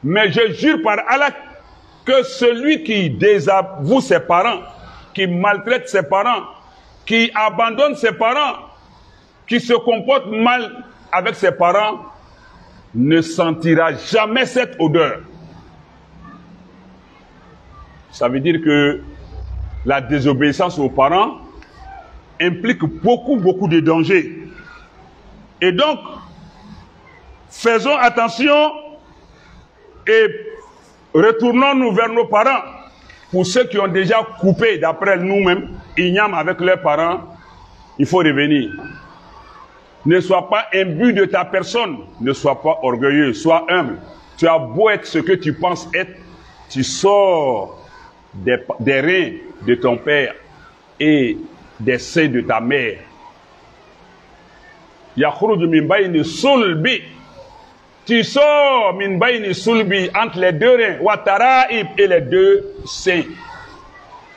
Mais je jure par Allah que celui qui désavoue ses parents, qui maltraite ses parents, qui abandonne ses parents, qui se comporte mal avec ses parents, ne sentira jamais cette odeur. Ça veut dire que la désobéissance aux parents implique beaucoup de dangers. Et donc, faisons attention et retournons-nous vers nos parents. Pour ceux qui ont déjà coupé, d'après nous-mêmes, igname avec leurs parents, il faut revenir. Ne sois pas imbu de ta personne, ne sois pas orgueilleux, sois humble. Tu as beau être ce que tu penses être, tu sors des reins de ton père et des seins de ta mère. Yakhruju min bayni sulbi. Tu sors min bayni sulbi, entre les deux reins, wa taraib, et les deux seins.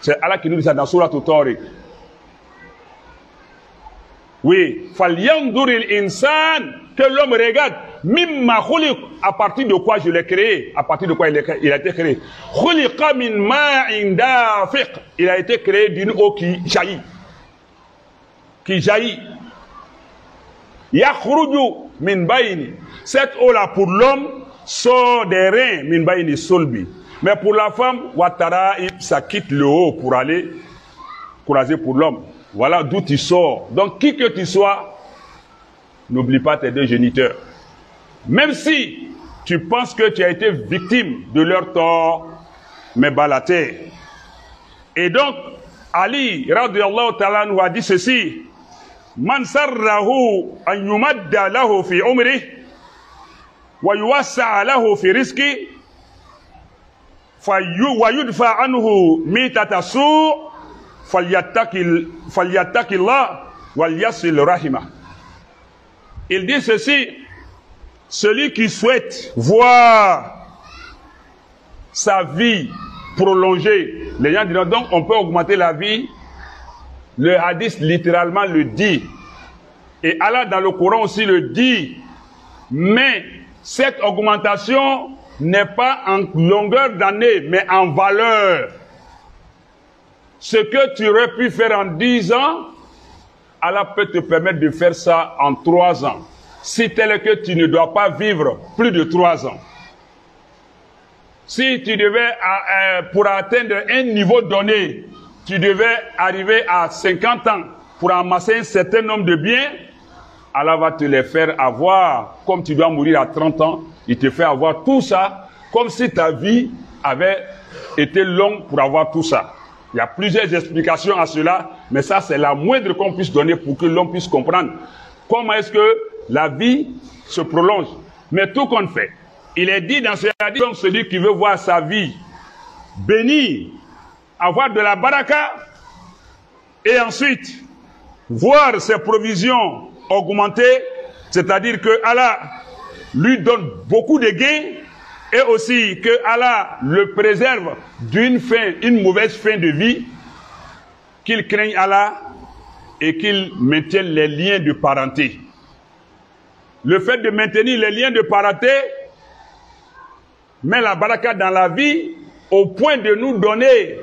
C'est Allah qui nous dit ça dans Surah At-Tariq. Oui, falyanzuril insan, que l'homme regarde, mimma khuliq, à partir de quoi je l'ai créé, à partir de quoi il a été créé. Khuliqa min ma'in dafiq, il a été créé d'une eau qui jaillit. Qui jaillit. Yakhruju min bayni. Cette eau-là pour l'homme sort des reins, min bayni sulbi. Mais pour la femme, wataraib, ça quitte le haut pour aller croiser pour l'homme. Voilà d'où tu sors. Donc, qui que tu sois, n'oublie pas tes deux géniteurs. Même si tu penses que tu as été victime de leur tort, mais bas la terre. Et donc, Ali, radiyallahu ta'ala, nous a dit ceci. Man sarrahu an yumadda lahu fi umri wa yuwassa'a lahu fi rizqi wa yudfa anhu mitata su' falyattaqillah wal yasil rahima. Il dit ceci: celui qui souhaite voir sa vie prolongée, les gens diront donc on peut augmenter la vie. Le hadith littéralement le dit. Et Allah dans le Coran aussi le dit. Mais cette augmentation n'est pas en longueur d'année, mais en valeur. Ce que tu aurais pu faire en 10 ans, Allah peut te permettre de faire ça en 3 ans. Si tel est que tu ne dois pas vivre plus de 3 ans. Si tu devais, pour atteindre un niveau donné, tu devais arriver à 50 ans pour amasser un certain nombre de biens, Allah va te les faire avoir. Comme tu dois mourir à 30 ans, il te fait avoir tout ça, comme si ta vie avait été longue pour avoir tout ça. Il y a plusieurs explications à cela, mais ça c'est la moindre qu'on puisse donner pour que l'on puisse comprendre comment est-ce que la vie se prolonge. Mais tout compte fait, il est dit dans ce hadith, donc celui qui veut voir sa vie bénie, avoir de la baraka, et ensuite voir ses provisions augmenter, c'est-à-dire que Allah lui donne beaucoup de gains, et aussi que Allah le préserve d'une fin, une mauvaise fin de vie, qu'il craigne Allah et qu'il maintienne les liens de parenté. Le fait de maintenir les liens de parenté met la baraka dans la vie au point de nous donner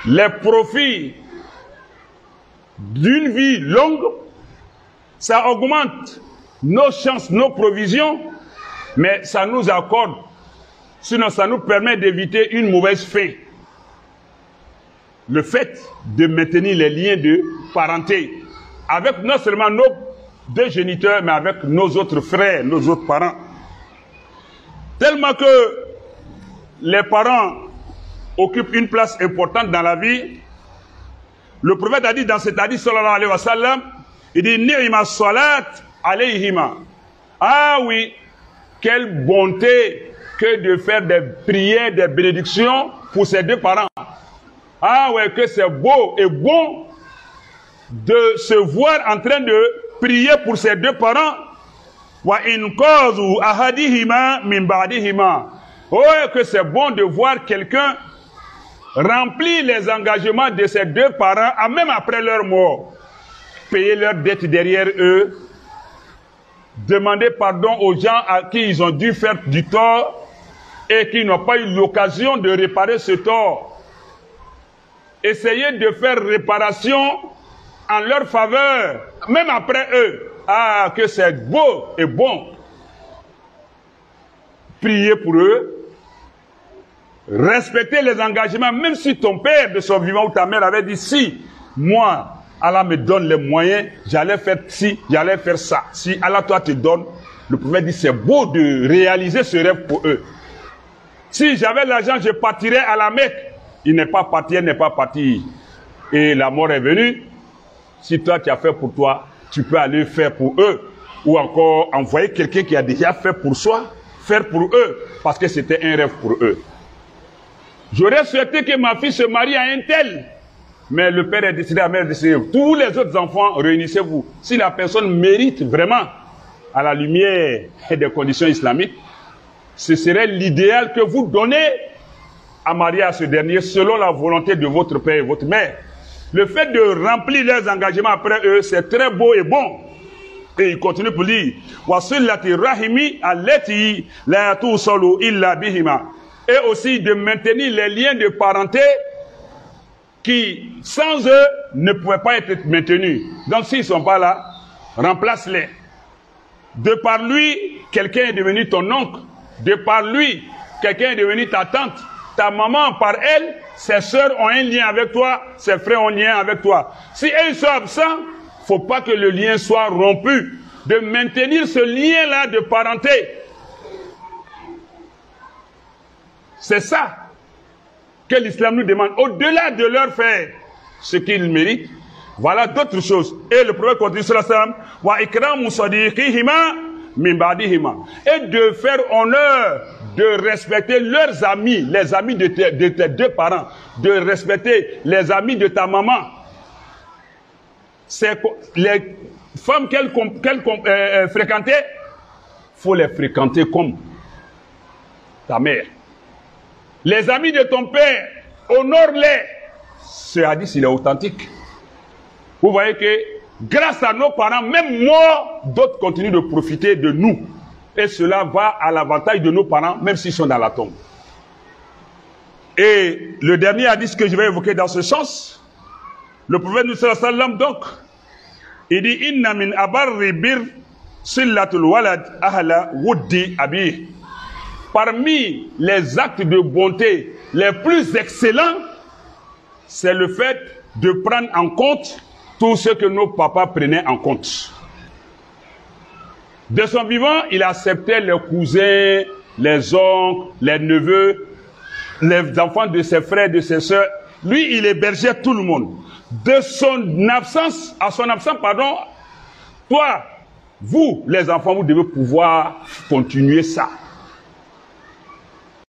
les profits d'une vie longue. Ça augmente nos chances, nos provisions, mais ça nous accorde, sinon ça nous permet d'éviter une mauvaise fin. Le fait de maintenir les liens de parenté avec non seulement nos deux géniteurs, mais avec nos autres frères, nos autres parents. Tellement que les parents occupent une place importante dans la vie. Le prophète a dit dans cet hadith sallallahu alayhi wa sallam, il dit ni'ma salat alayhima. Ah oui, quelle bonté que de faire des prières, des bénédictions pour ses deux parents. Ah ouais, que c'est beau et bon de se voir en train de prier pour ses deux parents. Wa in qazu ahadihima min ba'dihima. Oh, que c'est bon de voir quelqu'un remplir les engagements de ces deux parents, même après leur mort, payer leurs dettes derrière eux, demander pardon aux gens à qui ils ont dû faire du tort et qui n'ont pas eu l'occasion de réparer ce tort. Essayer de faire réparation en leur faveur, même après eux. Ah, que c'est beau et bon. Prier pour eux. Respecter les engagements, même si ton père de son vivant ou ta mère avait dit, si moi, Allah me donne les moyens, j'allais faire ci, j'allais faire ça. Si Allah toi te donne, le prophète dit, c'est beau de réaliser ce rêve pour eux. Si j'avais l'argent, je partirais à la Mecque. Il n'est pas parti, elle n'est pas partie. Et la mort est venue. Si toi tu as fait pour toi, tu peux aller faire pour eux. Ou encore envoyer quelqu'un qui a déjà fait pour soi, faire pour eux, parce que c'était un rêve pour eux. J'aurais souhaité que ma fille se marie à un tel. Mais le père est décidé, la mère est décidée. Tous les autres enfants, réunissez-vous. Si la personne mérite vraiment, à la lumière des conditions islamiques, ce serait l'idéal que vous donnez à marier à ce dernier selon la volonté de votre père et votre mère. Le fait de remplir leurs engagements après eux, c'est très beau et bon. Et il continue pour dire, وَصِلَّةِ الرَّحِمِ الَّتِي لَا تُوصَلُ إِلَّا بِهِمَا. Et aussi de maintenir les liens de parenté qui, sans eux, ne pouvaient pas être maintenus. Donc s'ils ne sont pas là, remplace-les. De par lui, quelqu'un est devenu ton oncle. De par lui, quelqu'un est devenu ta tante. Ta maman, par elle, ses sœurs ont un lien avec toi, ses frères ont un lien avec toi. Si elles sont absents, il ne faut pas que le lien soit rompu. De maintenir ce lien-là de parenté. C'est ça que l'islam nous demande. Au-delà de leur faire ce qu'ils méritent, voilà d'autres choses. Et le prophète continue sur la salam, wa ikramu sadiqihima min ba'dihima. Et de faire honneur, de respecter leurs amis, les amis de tes deux parents, de respecter les amis de ta maman. C'est les femmes qu'elle fréquentait, faut les fréquenter comme ta mère. Les amis de ton père, honore-les. Ce hadith, il est authentique. Vous voyez que grâce à nos parents, même morts, d'autres continuent de profiter de nous. Et cela va à l'avantage de nos parents, même s'ils sont dans la tombe. Et le dernier hadith que je vais évoquer dans ce sens, le prophète sallallahu alayhi wa sallam, donc, il dit, Inna min abarri bir sillatul walad ahla wuddi abi. Parmi les actes de bonté les plus excellents, c'est le fait de prendre en compte tout ce que nos papas prenaient en compte. De son vivant, il acceptait les cousins, les oncles, les neveux, les enfants de ses frères, de ses sœurs. Lui, il hébergeait tout le monde. De son absence, à son absence, pardon, toi, vous, les enfants, vous devez pouvoir continuer ça.